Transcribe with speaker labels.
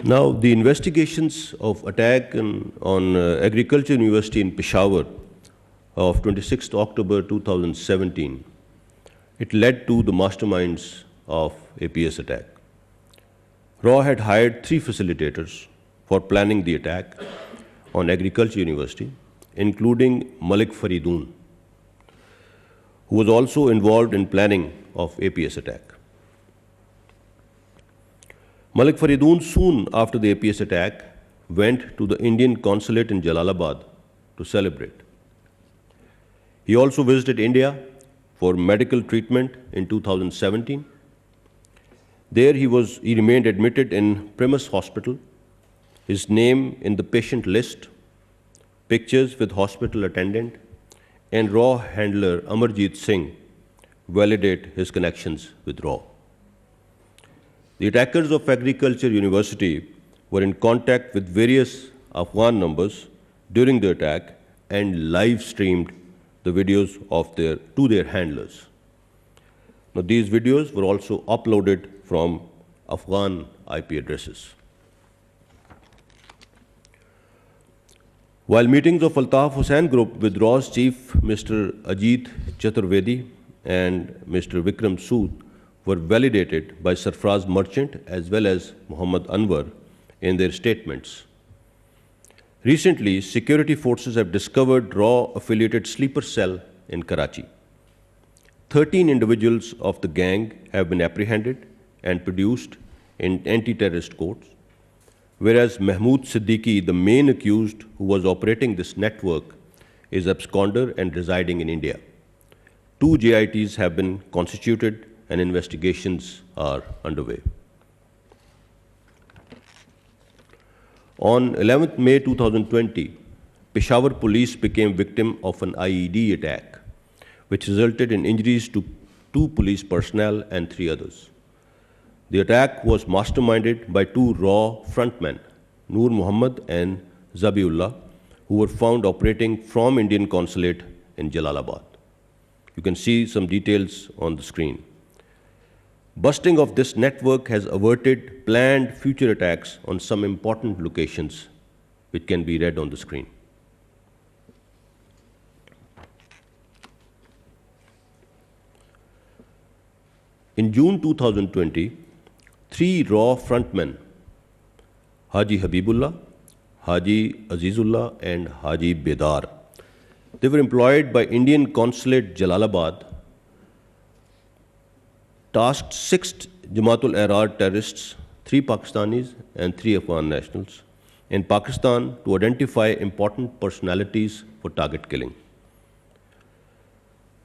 Speaker 1: Now, the investigations of attack on Agriculture University in Peshawar of 26th October 2017, it led to the masterminds of APS attack. RAW had hired 3 facilitators for planning the attack on Agriculture University, including Malik Faridoon, who was also involved in planning of APS attack. Malik Faridoon, soon after the APS attack, went to the Indian consulate in Jalalabad to celebrate. He also visited India for medical treatment in 2017. There he remained admitted in Primus Hospital, his name in the patient list, pictures with hospital attendant, and RAW handler Amarjeet Singh validate his connections with RAW. The attackers of Agriculture University were in contact with various Afghan numbers during the attack and live streamed the videos to their handlers. Now, these videos were also uploaded from Afghan IP addresses. While meetings of Altaf Hussain Group with RAW's chief, Mr. Ajit Chaturvedi and Mr. Vikram Sood, were validated by Sarfraz Merchant as well as Muhammad Anwar in their statements. Recently, security forces have discovered RAW-affiliated sleeper cell in Karachi. 13 individuals of the gang have been apprehended and produced in anti-terrorist courts, whereas Mahmood Siddiqui, the main accused who was operating this network, is absconder and residing in India. 2 JITs have been constituted and investigations are underway. On 11th May 2020, Peshawar police became victim of an IED attack, which resulted in injuries to 2 police personnel and 3 others. The attack was masterminded by 2 RAW frontmen, Noor Muhammad and Zabiullah, who were found operating from Indian consulate in Jalalabad. You can see some details on the screen. Busting of this network has averted planned future attacks on some important locations, which can be read on the screen. In June 2020, 3 RAW frontmen, Haji Habibullah, Haji Azizullah, and Haji Bedar, they were employed by Indian consulate Jalalabad, tasked 6 Jamaat-ul-Ahrar terrorists, 3 Pakistanis and 3 Afghan nationals, in Pakistan to identify important personalities for target killing.